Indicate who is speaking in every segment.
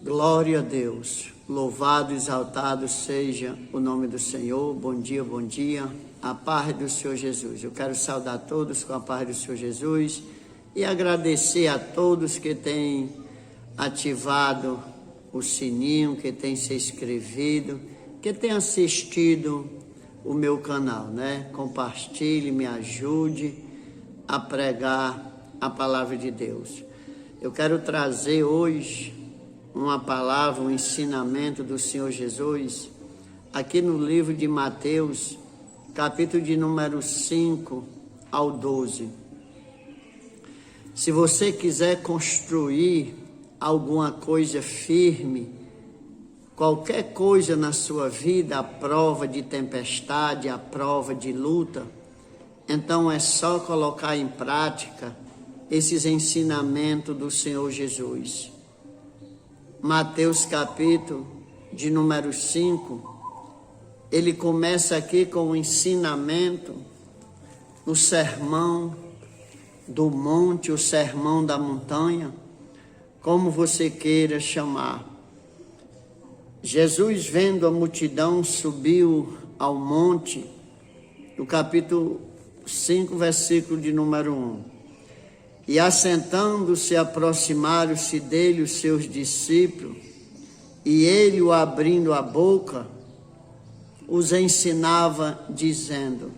Speaker 1: Glória a Deus, louvado e exaltado seja o nome do Senhor. Bom dia, a paz do Senhor Jesus. Eu quero saudar todos com a paz do Senhor Jesus e agradecer a todos que têm ativado o sininho, que têm se inscrevido, que têm assistido o meu canal, né? Compartilhe, me ajude a pregar a palavra de Deus. Eu quero trazer hoje uma palavra, um ensinamento do Senhor Jesus, aqui no livro de Mateus, capítulo de número 5 ao 12. Se você quiser construir alguma coisa firme, qualquer coisa na sua vida, a prova de tempestade, a prova de luta, então é só colocar em prática esses ensinamentos do Senhor Jesus. Mateus capítulo de número 5, ele começa aqui com o ensinamento, o sermão do monte, o sermão da montanha, como você queira chamar. Jesus, vendo a multidão, subiu ao monte, no capítulo 5, versículo de número 1. E assentando-se, aproximaram-se dele os seus discípulos, e ele, o abrindo a boca, os ensinava, dizendo.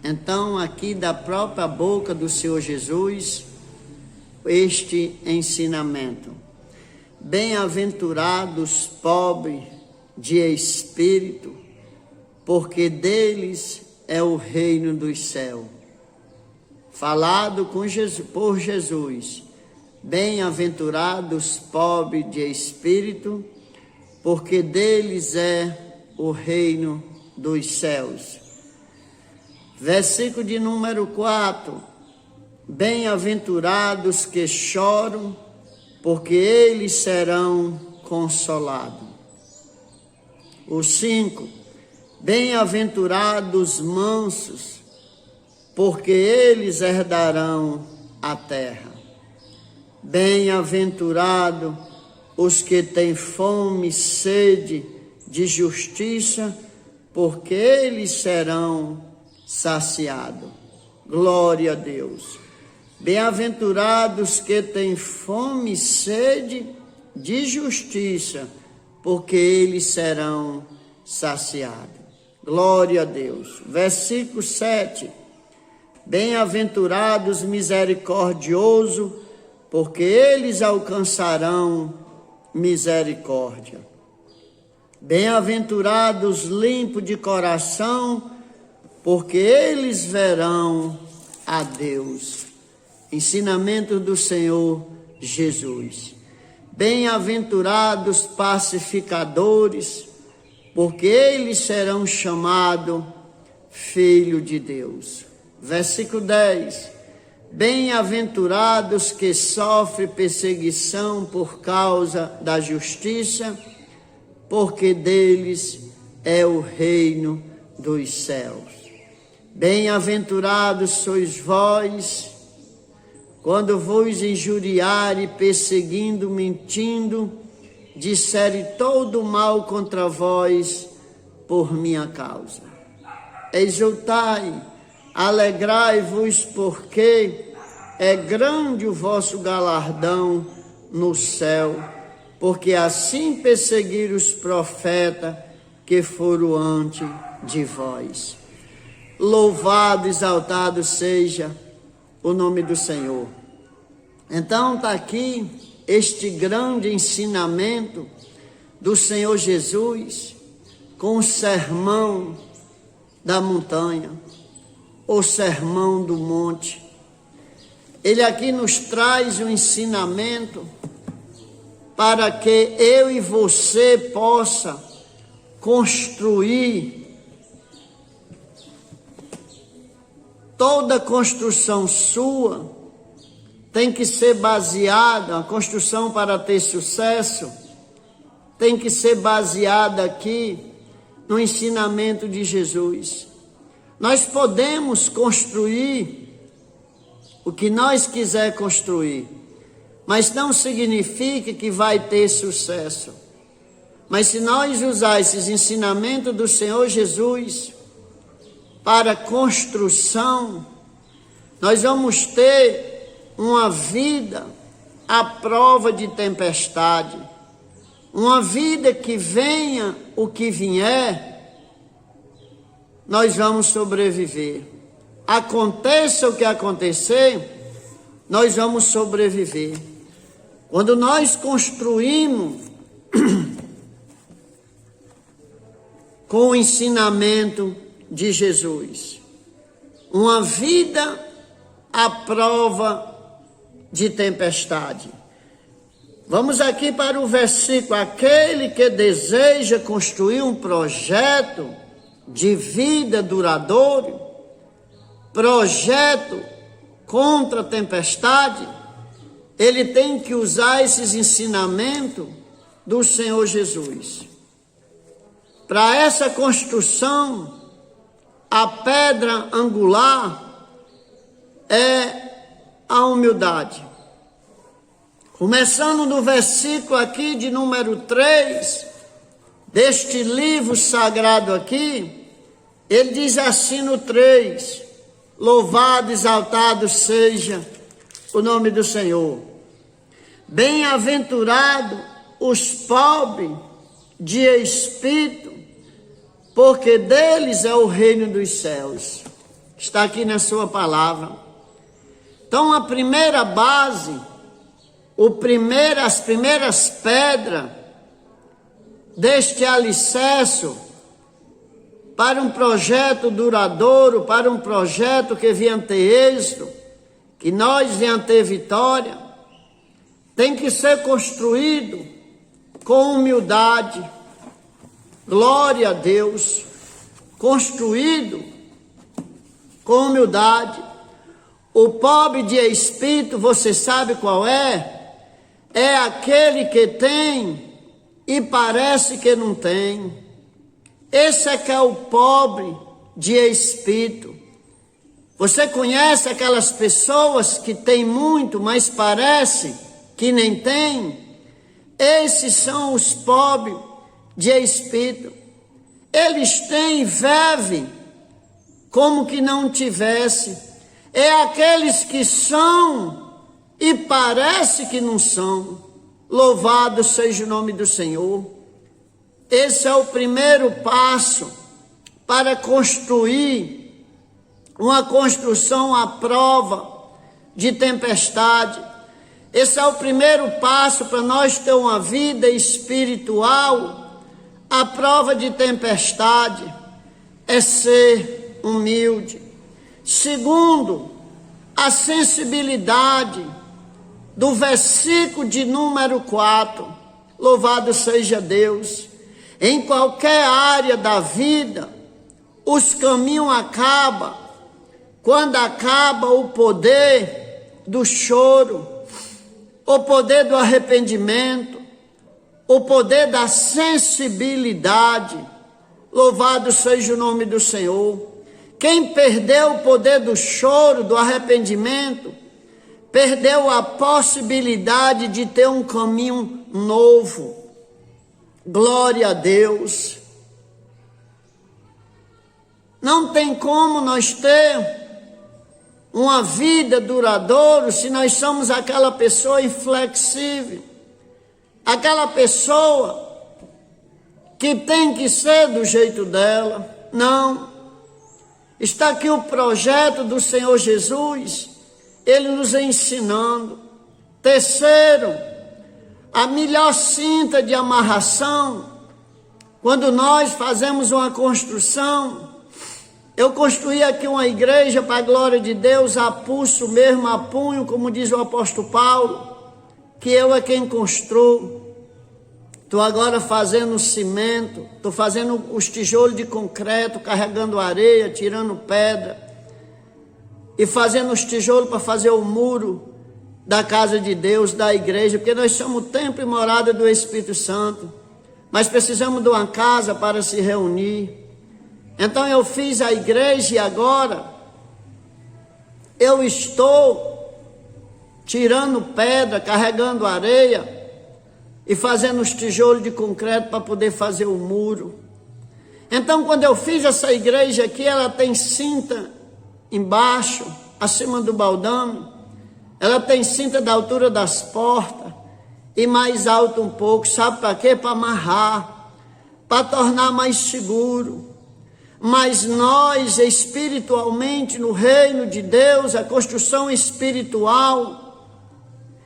Speaker 1: Então, aqui da própria boca do Senhor Jesus, este ensinamento. Bem-aventurados pobres de espírito, porque deles é o reino dos céus. Falado por Jesus, bem-aventurados pobres de espírito, porque deles é o reino dos céus. Versículo de número 4, bem-aventurados que choram, porque eles serão consolados. O 5, bem-aventurados mansos, porque eles herdarão a terra. Bem-aventurado os que têm fome e sede de justiça, porque eles serão saciados. Glória a Deus. Bem-aventurados que têm fome e sede de justiça, porque eles serão saciados. Glória a Deus. Versículo 7. Bem-aventurados misericordiosos, porque eles alcançarão misericórdia. Bem-aventurados limpos de coração, porque eles verão a Deus. Ensinamento do Senhor Jesus. Bem-aventurados pacificadores, porque eles serão chamados filhos de Deus. Versículo 10. Bem-aventurados que sofrem perseguição por causa da justiça, porque deles é o reino dos céus. Bem-aventurados sois vós, quando vos injuriarem, perseguindo, mentindo, disserem todo mal contra vós por minha causa. Exultai, alegrai-vos, porque é grande o vosso galardão no céu, porque assim perseguiram os profetas que foram antes de vós. Louvado, exaltado seja o nome do Senhor. Então está aqui este grande ensinamento do Senhor Jesus com o sermão da montanha, o sermão do monte. Ele aqui nos traz um ensinamento para que eu e você possa construir toda construção sua tem que ser baseada, a construção para ter sucesso tem que ser baseada aqui no ensinamento de Jesus. Nós podemos construir o que nós quiser construir, mas não significa que vai ter sucesso. Mas se nós usar esses ensinamentos do Senhor Jesus para construção, nós vamos ter uma vida à prova de tempestade, uma vida que venha o que vier, nós vamos sobreviver. Aconteça o que acontecer, nós vamos sobreviver. Quando nós construímos com o ensinamento de Jesus, uma vida à prova de tempestade. Vamos aqui para o versículo: aquele que deseja construir um projeto de vida duradouro, projeto contra a tempestade, ele tem que usar esses ensinamentos do Senhor Jesus. Para essa construção, a pedra angular é a humildade. Começando no versículo aqui de número 3, deste livro sagrado aqui, ele diz assim no 3, louvado, exaltado seja o nome do Senhor. Bem-aventurado os pobres de espírito, porque deles é o reino dos céus. Está aqui na sua palavra. Então a primeira base, as primeiras pedras deste alicerce para um projeto duradouro, para um projeto que venha ter êxito, que nós venha ter vitória, tem que ser construído com humildade. Glória a Deus. Construído com humildade. O pobre de espírito, você sabe qual é? É aquele que tem e parece que não tem. Esse é que é o pobre de espírito. Você conhece aquelas pessoas que têm muito, mas parece que nem tem? Esses são os pobres de espírito. Eles têm e vivem como que não tivesse. É aqueles que são e parece que não são. Louvado seja o nome do Senhor. Esse é o primeiro passo para construir uma construção à prova de tempestade. Esse é o primeiro passo para nós ter uma vida espiritual à prova de tempestade, é ser humilde. Segundo, a sensibilidade do versículo de número 4, louvado seja Deus. Em qualquer área da vida, os caminhos acabam quando acaba o poder do choro, o poder do arrependimento, o poder da sensibilidade. Louvado seja o nome do Senhor. Quem perdeu o poder do choro, do arrependimento, perdeu a possibilidade de ter um caminho novo. Glória a Deus. Não tem como nós ter uma vida duradoura se nós somos aquela pessoa inflexível, aquela pessoa que tem que ser do jeito dela. Não. Está aqui o projeto do Senhor Jesus, ele nos ensinando. Terceiro, a melhor cinta de amarração, quando nós fazemos uma construção. Eu construí aqui uma igreja para a glória de Deus, a pulso mesmo, a punho, como diz o apóstolo Paulo, que eu é quem construo. Estou agora fazendo cimento, estou fazendo os tijolos de concreto, carregando areia, tirando pedra, e fazendo os tijolos para fazer o muro da casa de Deus, da igreja, porque nós somos o templo e morada do Espírito Santo, mas precisamos de uma casa para se reunir. Então eu fiz a igreja e agora eu estou tirando pedra, carregando areia e fazendo os tijolos de concreto para poder fazer o muro. Então, quando eu fiz essa igreja aqui, ela tem cinta embaixo, acima do baldame, ela tem cinta da altura das portas e mais alto um pouco, sabe para quê? Para amarrar, para tornar mais seguro. Mas nós, espiritualmente, no reino de Deus, a construção espiritual,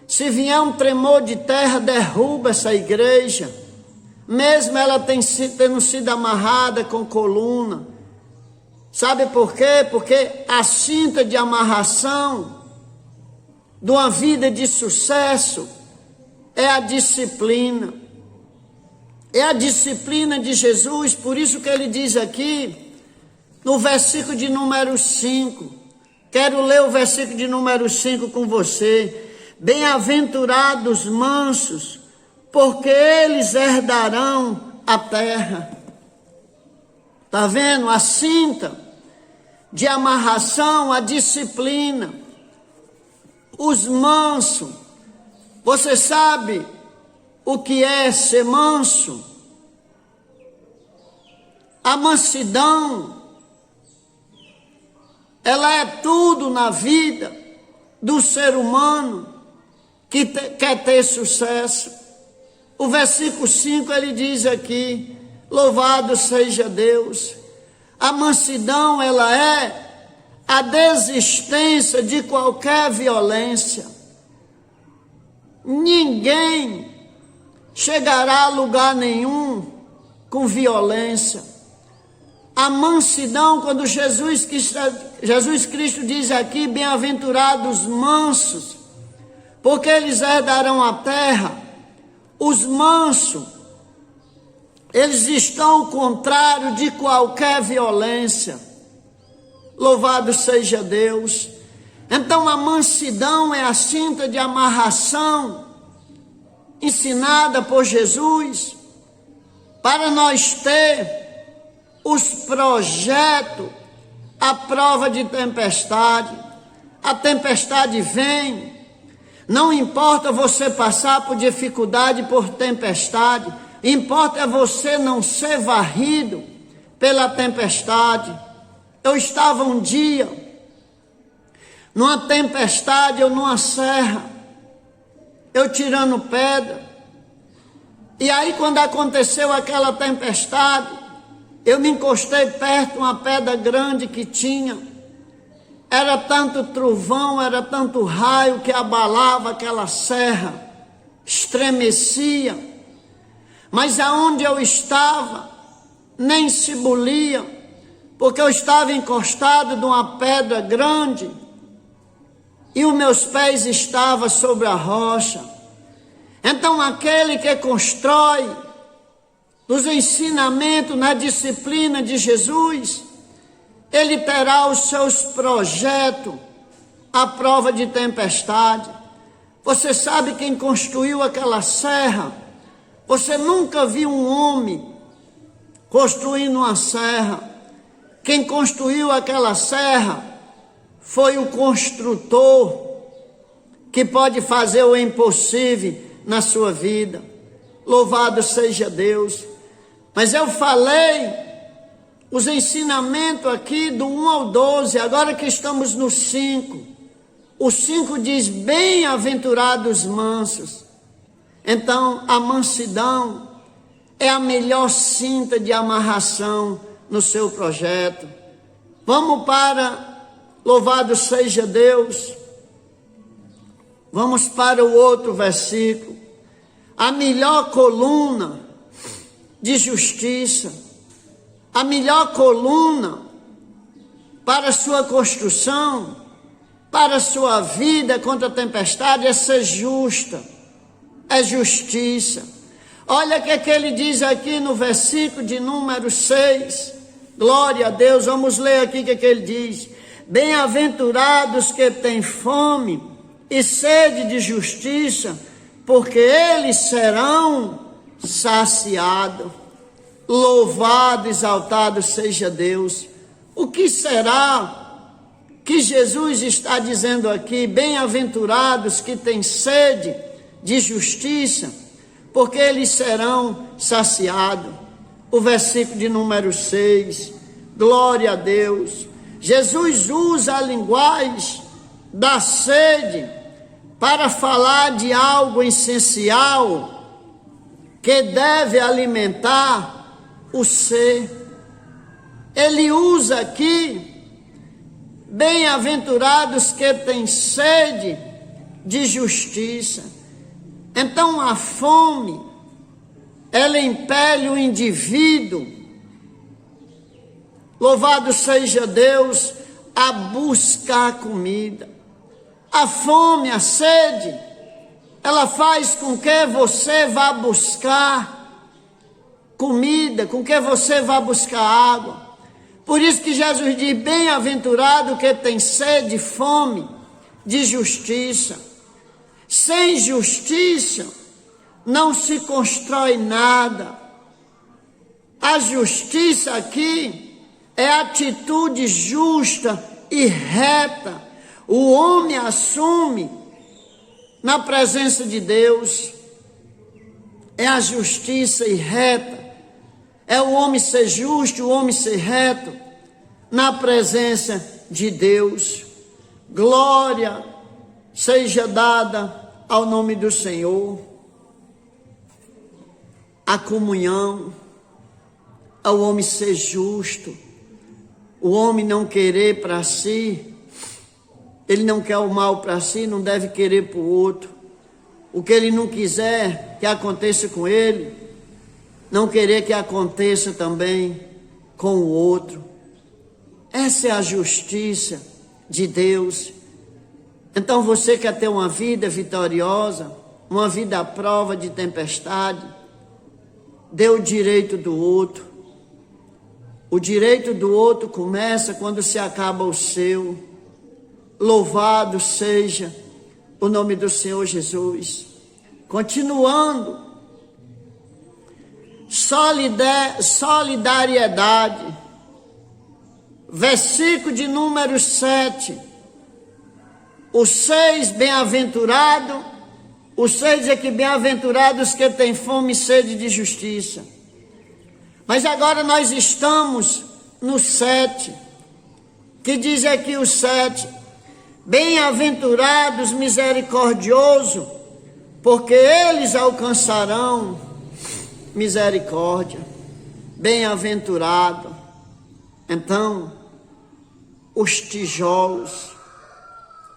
Speaker 1: se vier um tremor de terra, derruba essa igreja, mesmo ela tendo sido amarrada com coluna. Sabe por quê? Porque a cinta de amarração de uma vida de sucesso é a disciplina. É a disciplina de Jesus, por isso que ele diz aqui, no versículo de número 5, quero ler o versículo de número 5 com você. Bem-aventurados mansos, porque eles herdarão a terra. Está vendo? A cinta de amarração, a disciplina. Os mansos. Você sabe o que é ser manso? A mansidão, ela é tudo na vida do ser humano que quer ter sucesso. O versículo 5 ele diz aqui, louvado seja Deus. A mansidão, ela é a desistência de qualquer violência. Ninguém chegará a lugar nenhum com violência. A mansidão, quando Jesus Cristo diz aqui, bem-aventurados mansos, porque eles herdarão a terra. Os mansos, eles estão ao contrário de qualquer violência. Louvado seja Deus. Então a mansidão é a cinta de amarração ensinada por Jesus para nós ter os projetos à prova de tempestade. A tempestade vem, não importa você passar por dificuldade, por tempestade, importa é você não ser varrido pela tempestade. Eu estava um dia numa tempestade ou numa serra, eu tirando pedra, e aí quando aconteceu aquela tempestade, eu me encostei perto de uma pedra grande que tinha, era tanto trovão, era tanto raio que abalava aquela serra, estremecia, mas aonde eu estava, nem se bulia, porque eu estava encostado de uma pedra grande, e os meus pés estavam sobre a rocha. Então aquele que constrói nos ensinamentos, na disciplina de Jesus, ele terá os seus projetos à prova de tempestade. Você sabe quem construiu aquela serra? Você nunca viu um homem construindo uma serra. Quem construiu aquela serra foi o construtor, que pode fazer o impossível na sua vida. Louvado seja Deus. Mas eu falei os ensinamentos aqui do 1 ao 12, agora que estamos no 5. O 5 diz, bem-aventurados mansos. Então, a mansidão é a melhor cinta de amarração no seu projeto. Vamos para, louvado seja Deus, vamos para o outro versículo. A melhor coluna de justiça, a melhor coluna para a sua construção, para a sua vida contra a tempestade é ser justa, é justiça. Olha o que ele diz aqui no versículo de número 6, glória a Deus, vamos ler aqui o que ele diz. Bem-aventurados que têm fome e sede de justiça, porque eles serão saciados. Louvado, exaltado seja Deus. O que será que Jesus está dizendo aqui: bem-aventurados que têm sede de justiça, porque eles serão saciados. O versículo de número 6, glória a Deus. Jesus usa a linguagem da sede para falar de algo essencial que deve alimentar o ser. Ele usa aqui: bem-aventurados que têm sede de justiça. Então a fome, ela impele o indivíduo, louvado seja Deus, a buscar comida. A fome, a sede, ela faz com que você vá buscar comida, com que você vá buscar água. Por isso que Jesus diz: bem-aventurado que tem sede e fome de justiça. Sem justiça não se constrói nada. A justiça aqui é atitude justa e reta. O homem assume na presença de Deus. É a justiça e reta. É o homem ser justo, o homem ser reto na presença de Deus. Glória seja dada ao nome do Senhor. A comunhão, ao homem ser justo, o homem não querer para si, ele não quer o mal para si, não deve querer para o outro. O que ele não quiser que aconteça com ele, não querer que aconteça também com o outro. Essa é a justiça de Deus. Então você quer ter uma vida vitoriosa, uma vida à prova de tempestade, dê o direito do outro. O direito do outro começa quando se acaba o seu. Louvado seja o nome do Senhor Jesus. Continuando, solidariedade, versículo de número 7, o 6, bem-aventurado, o 6 é que bem-aventurados que têm fome e sede de justiça. Mas agora nós estamos no 7, que diz aqui o 7, bem-aventurados misericordiosos, porque eles alcançarão misericórdia. Bem-aventurado. Então, os tijolos,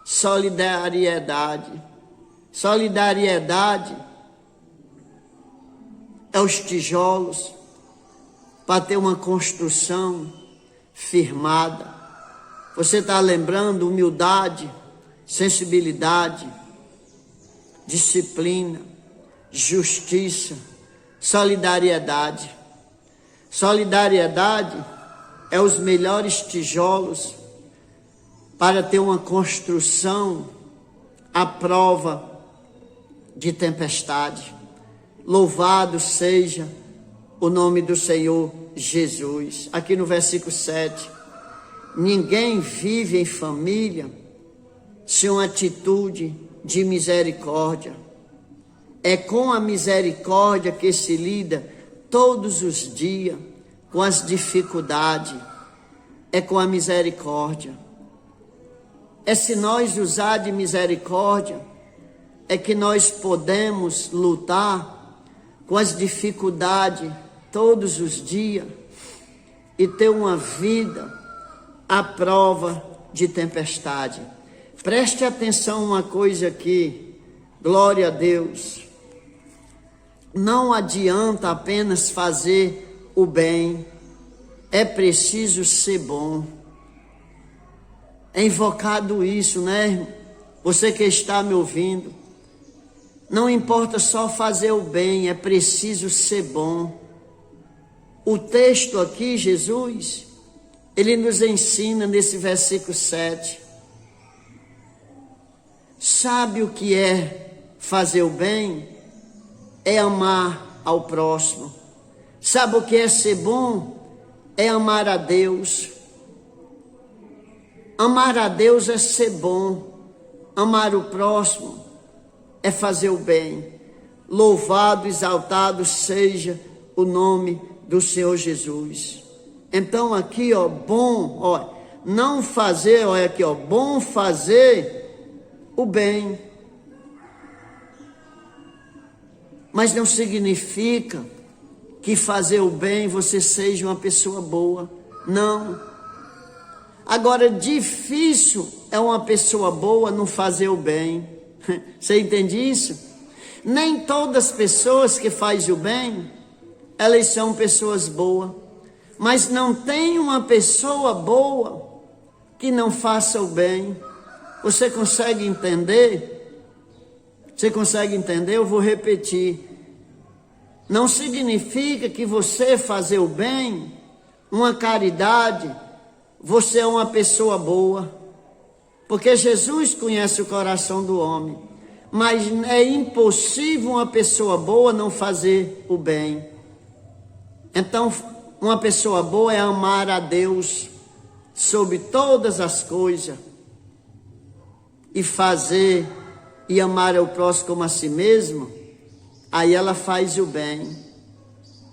Speaker 1: solidariedade. Solidariedade é os tijolos para ter uma construção firmada. Você está lembrando? Humildade, sensibilidade, disciplina, justiça, solidariedade. Solidariedade é os melhores tijolos para ter uma construção à prova de tempestade. Louvado seja o nome do Senhor Jesus. Aqui no versículo 7. Ninguém vive em família sem uma atitude de misericórdia. É com a misericórdia que se lida todos os dias com as dificuldades. É com a misericórdia. É se nós usar de misericórdia, é que nós podemos lutar com as dificuldades todos os dias e ter uma vida à prova de tempestade. Preste atenção uma coisa aqui, glória a Deus. Não adianta apenas fazer o bem, é preciso ser bom. É invocado isso, né, irmão? Você que está me ouvindo, não importa só fazer o bem, é preciso ser bom. O texto aqui, Jesus, ele nos ensina nesse versículo 7. Sabe o que é fazer o bem? É amar ao próximo. Sabe o que é ser bom? É amar a Deus. Amar a Deus é ser bom, amar o próximo é fazer o bem. Louvado, exaltado seja o nome do Senhor Jesus. Então aqui, ó, bom, ó, não fazer, olha aqui, ó, bom fazer o bem. Mas não significa que fazer o bem você seja uma pessoa boa. Não. Agora, difícil é uma pessoa boa não fazer o bem. Você entende isso? Nem todas as pessoas que fazem o bem, elas são pessoas boas. Mas não tem uma pessoa boa que não faça o bem. Você consegue entender? Você consegue entender? Eu vou repetir. Não significa que você fazer o bem, uma caridade, você é uma pessoa boa. Porque Jesus conhece o coração do homem. Mas é impossível uma pessoa boa não fazer o bem. Então, uma pessoa boa é amar a Deus sobre todas as coisas. E fazer e amar ao próximo como a si mesmo. Aí ela faz o bem.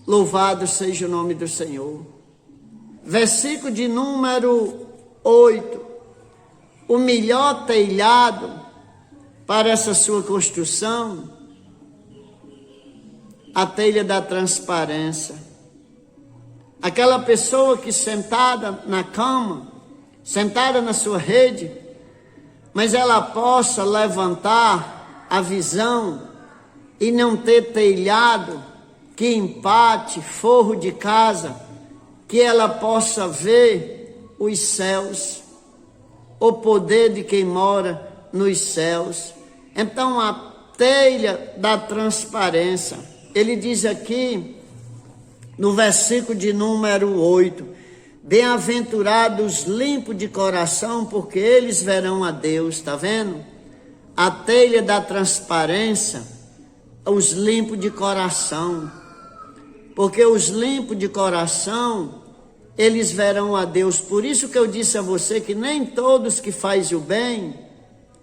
Speaker 1: Louvado seja o nome do Senhor. Versículo de número 8. O melhor telhado para essa sua construção, a telha da transparência. Aquela pessoa que sentada na cama, sentada na sua rede, mas ela possa levantar a visão e não ter telhado que empate, forro de casa, que ela possa ver os céus, o poder de quem mora nos céus. Então a telha da transparência, ele diz aqui no versículo de número 8, bem-aventurados limpos de coração, porque eles verão a Deus. Está vendo? A telha da transparência, os limpos de coração, porque os limpos de coração, eles verão a Deus. Por isso que eu disse a você que nem todos que fazem o bem,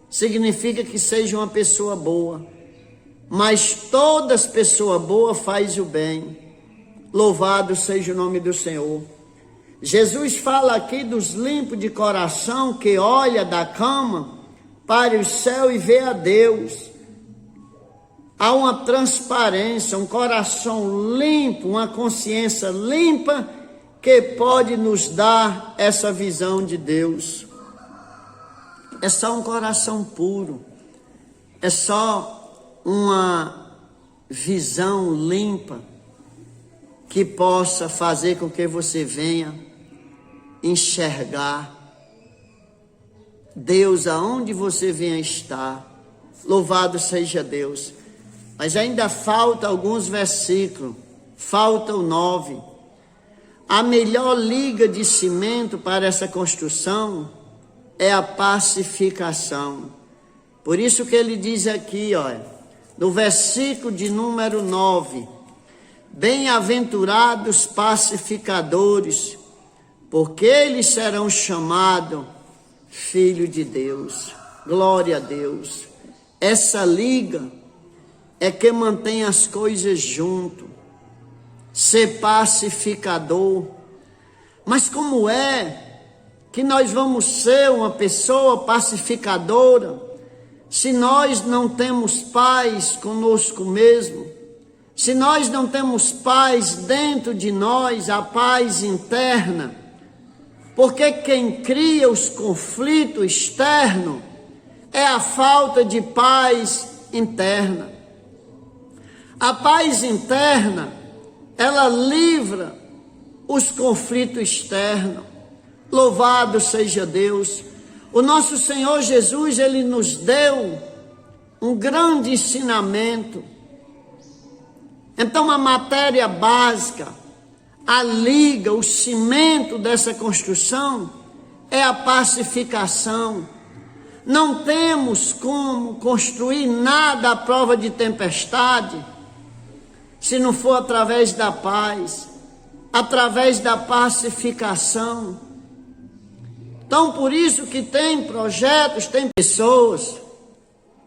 Speaker 1: significa que seja uma pessoa boa, mas todas pessoas boas fazem o bem. Louvado seja o nome do Senhor. Jesus fala aqui dos limpos de coração, que olha da cama para o céu e vê a Deus. Há uma transparência, um coração limpo, uma consciência limpa, que pode nos dar essa visão de Deus. É só um coração puro, é só uma visão limpa que possa fazer com que você venha enxergar Deus aonde você venha estar. Louvado seja Deus. Mas ainda falta alguns versículos, falta o 9. A melhor liga de cimento para essa construção é a pacificação. Por isso que ele diz aqui, olha, no versículo de número 9, bem-aventurados pacificadores, porque eles serão chamados filho de Deus. Glória a Deus. Essa liga é que mantém as coisas junto, ser pacificador. Mas como é que nós vamos ser uma pessoa pacificadora se nós não temos paz conosco mesmo? Se nós não temos paz dentro de nós, a paz interna? Porque quem cria os conflitos externos é a falta de paz interna. A paz interna, ela livra os conflitos externos. Louvado seja Deus. O nosso Senhor Jesus, ele nos deu um grande ensinamento. Então a matéria básica, a liga, o cimento dessa construção é a pacificação. Não temos como construir nada à prova de tempestade se não for através da paz, através da pacificação. Então, por isso que tem projetos, tem pessoas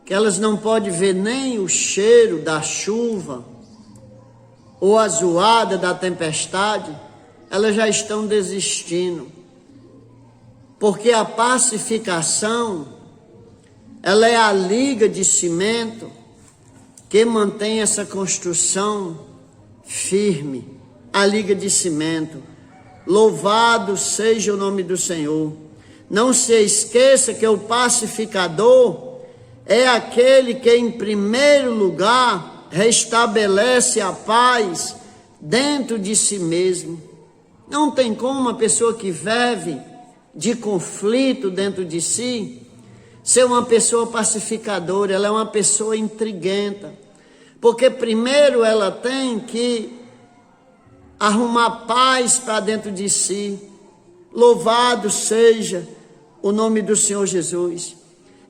Speaker 1: que elas não podem ver nem o cheiro da chuva ou a zoada da tempestade, elas já estão desistindo. Porque a pacificação, ela é a liga de cimento que mantém essa construção firme, a liga de cimento. Louvado seja o nome do Senhor. Não se esqueça que o pacificador é aquele que, em primeiro lugar, restabelece a paz dentro de si mesmo. Não tem como uma pessoa que vive de conflito dentro de si ser uma pessoa pacificadora. Ela é uma pessoa intriguenta, porque primeiro ela tem que arrumar paz para dentro de si. Louvado seja o nome do Senhor Jesus.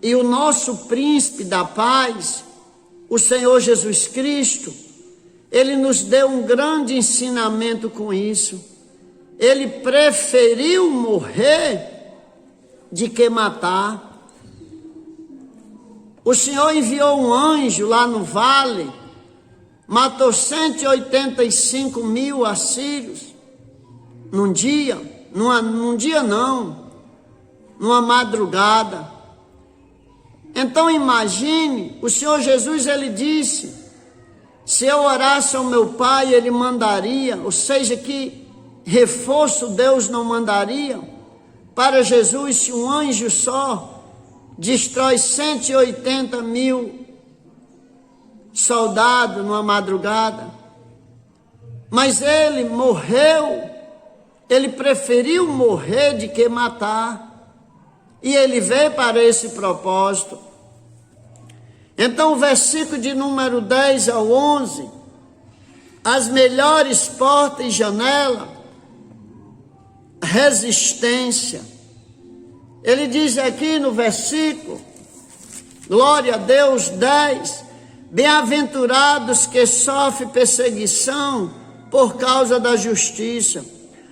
Speaker 1: E o nosso príncipe da paz, o Senhor Jesus Cristo, ele nos deu um grande ensinamento com isso. Ele preferiu morrer de que matar. O Senhor enviou um anjo lá no vale, matou 185 mil assírios numa madrugada. Então imagine, o Senhor Jesus, ele disse, se eu orasse ao meu Pai, ele mandaria, ou seja, que reforço Deus não mandaria para Jesus se um anjo só destrói 180 mil soldados numa madrugada. Mas ele morreu, ele preferiu morrer de que matar. E ele veio para esse propósito. Então, o versículo de número 10 ao 11, as melhores portas e janela, resistência. Ele diz aqui no versículo, glória a Deus, 10, bem-aventurados que sofrem perseguição por causa da justiça,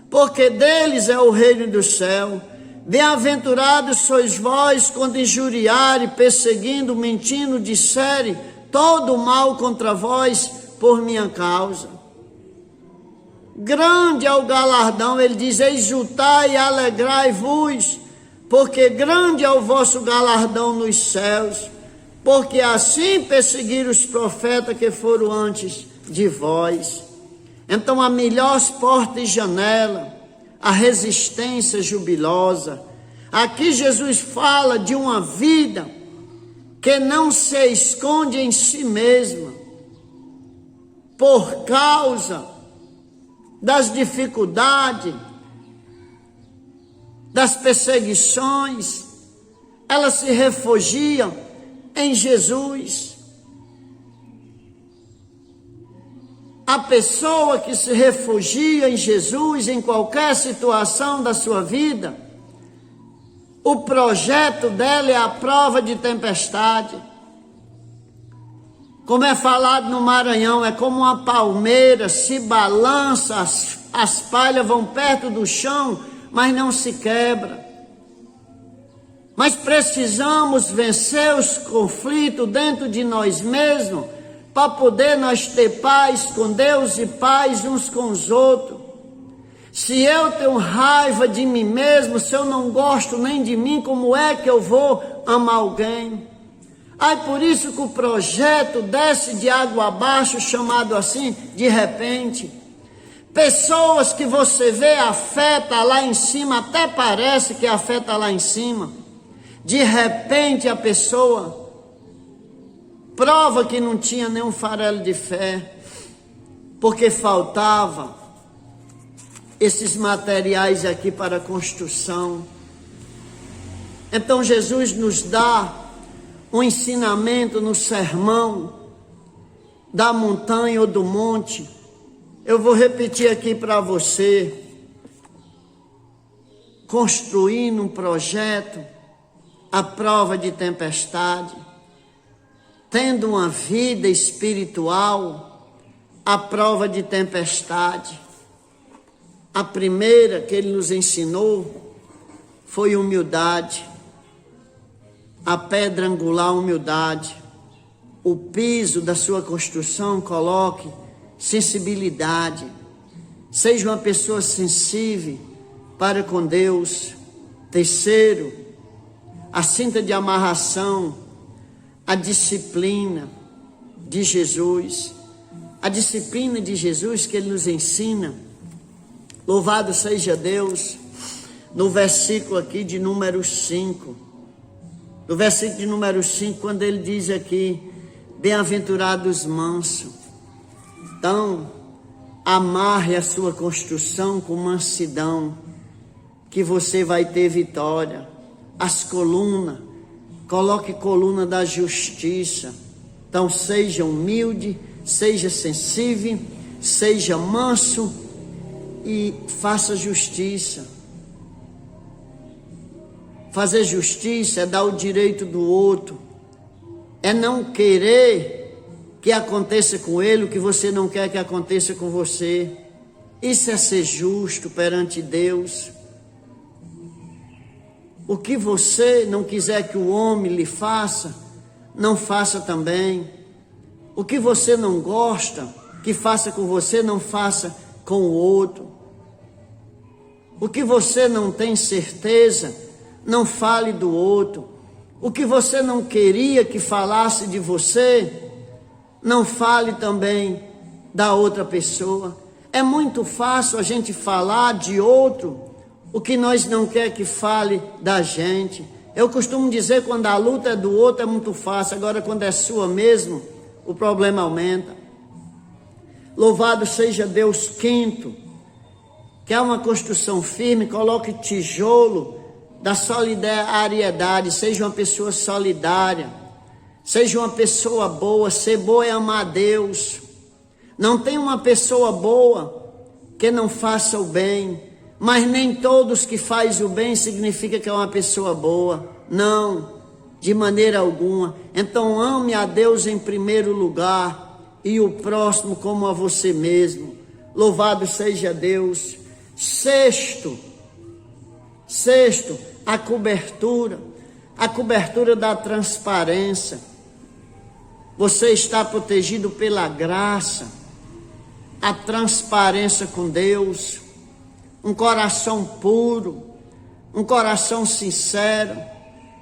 Speaker 1: porque deles é o reino do céu. Bem-aventurados sois vós quando injuriarem, perseguindo, mentindo, disserem todo o mal contra vós por minha causa. Grande é o galardão, ele diz, exultai e alegrai-vos, porque grande é o vosso galardão nos céus, porque assim perseguiram os profetas que foram antes de vós. Então a melhor porta e janela, a resistência jubilosa. Aqui Jesus fala de uma vida que não se esconde em si mesma por causa das dificuldades, das perseguições. Ela se refugia em Jesus. A pessoa que se refugia em Jesus em qualquer situação da sua vida, o projeto dela é a prova de tempestade. Como é falado no Maranhão, é como uma palmeira, se balança, as palhas vão perto do chão, mas não se quebra. Mas precisamos vencer os conflitos dentro de nós mesmos, para poder nós ter paz com Deus e paz uns com os outros. Se eu tenho raiva de mim mesmo, se eu não gosto nem de mim, como é que eu vou amar alguém? Aí por isso que o projeto desce de água abaixo, chamado assim, de repente. Pessoas que você vê afeta lá em cima, até parece que afeta lá em cima. De repente a pessoa prova que não tinha nenhum farelo de fé, porque faltava esses materiais aqui para construção. Então Jesus nos dá um ensinamento no sermão da montanha ou do monte. Eu vou repetir aqui para você. Construindo um projeto à prova de tempestade, tendo uma vida espiritual à prova de tempestade. A primeira que ele nos ensinou foi humildade, a pedra angular, humildade. O piso da sua construção, coloque sensibilidade. Seja uma pessoa sensível para com Deus. Terceiro, a cinta de amarração, a disciplina de Jesus. A disciplina de Jesus que Ele nos ensina. Louvado seja Deus. No versículo aqui de número 5. No versículo de número 5, quando Ele diz aqui, bem-aventurados mansos. Então, amarre a sua construção com mansidão, que você vai ter vitória. As colunas, coloque coluna da justiça. Então, seja humilde, seja sensível, seja manso e faça justiça. Fazer justiça é dar o direito do outro, é não querer que aconteça com ele o que você não quer que aconteça com você. Isso é ser justo perante Deus. O que você não quiser que o homem lhe faça, não faça também. O que você não gosta que faça com você, não faça com o outro. O que você não tem certeza, não fale do outro. O que você não queria que falasse de você, não fale também da outra pessoa. É muito fácil a gente falar de outro o que nós não quer que fale da gente. Eu costumo dizer, quando a luta é do outro é muito fácil, agora quando é sua mesmo, o problema aumenta. Louvado seja Deus. Quinto, quer uma construção firme, coloque tijolo da solidariedade. Seja uma pessoa solidária, seja uma pessoa boa. Ser boa é amar a Deus. Não tem uma pessoa boa que não faça o bem, mas nem todos que fazem o bem significa que é uma pessoa boa. Não, de maneira alguma. Então ame a Deus em primeiro lugar e o próximo como a você mesmo. Louvado seja Deus. Sexto, a cobertura da transparência. Você está protegido pela graça, a transparência com Deus, um coração puro, um coração sincero,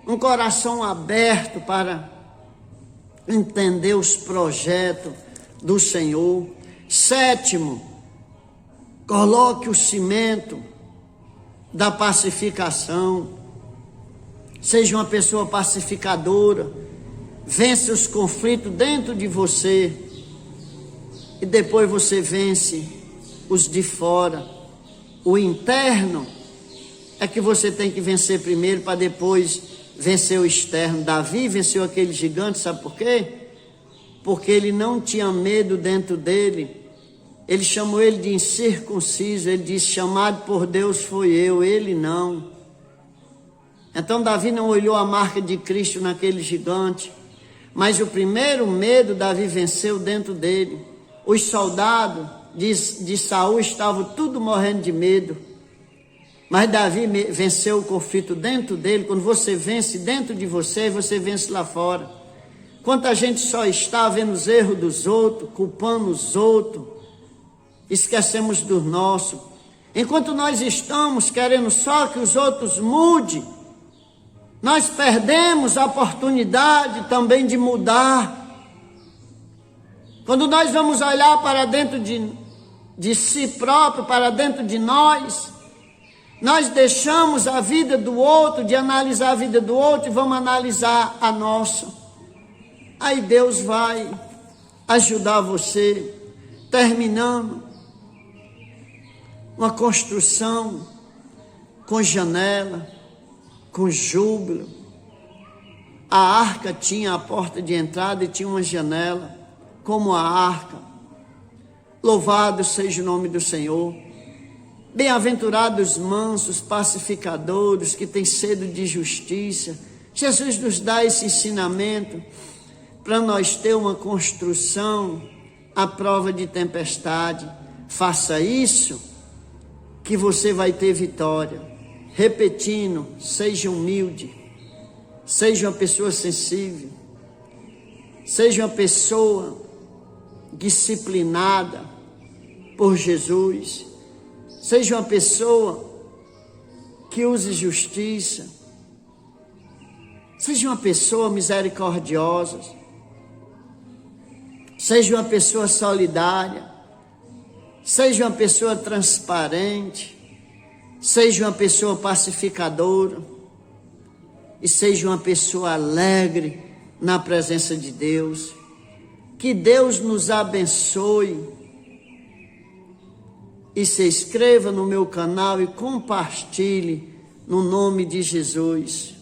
Speaker 1: um coração aberto para entender os projetos do Senhor. Sétimo, coloque o cimento da pacificação. Seja uma pessoa pacificadora, vence os conflitos dentro de você e depois você vence os de fora. O interno é que você tem que vencer primeiro para depois vencer o externo. Davi venceu aquele gigante, sabe por quê? Porque ele não tinha medo dentro dele. Ele chamou ele de incircunciso. Ele disse, chamado por Deus foi eu, ele não. Então Davi não olhou a marca de Cristo naquele gigante, mas o primeiro medo Davi venceu dentro dele. Os soldados de Saul estavam tudo morrendo de medo, mas Davi venceu o conflito dentro dele. Quando você vence dentro de você, você vence lá fora. Quanta gente só está vendo os erros dos outros, culpando os outros, esquecemos dos nossos. Enquanto nós estamos querendo só que os outros mudem, nós perdemos a oportunidade também de mudar. Quando nós vamos olhar para dentro de si próprio, para dentro de nós deixamos a vida do outro, de analisar a vida do outro, e vamos analisar a nossa. Aí Deus vai ajudar você. Terminando, uma construção com janela, com júbilo. A arca tinha a porta de entrada e tinha uma janela, como a arca. Louvado seja o nome do Senhor. Bem-aventurados mansos, pacificadores, que têm sede de justiça. Jesus nos dá esse ensinamento para nós ter uma construção à prova de tempestade. Faça isso, que você vai ter vitória. repetindo, seja humilde, seja uma pessoa sensível, seja uma pessoa disciplinada por Jesus, seja uma pessoa que use justiça, seja uma pessoa misericordiosa, seja uma pessoa solidária, seja uma pessoa transparente, seja uma pessoa pacificadora e seja uma pessoa alegre na presença de Deus. Que Deus nos abençoe e se inscreva no meu canal e compartilhe no nome de Jesus.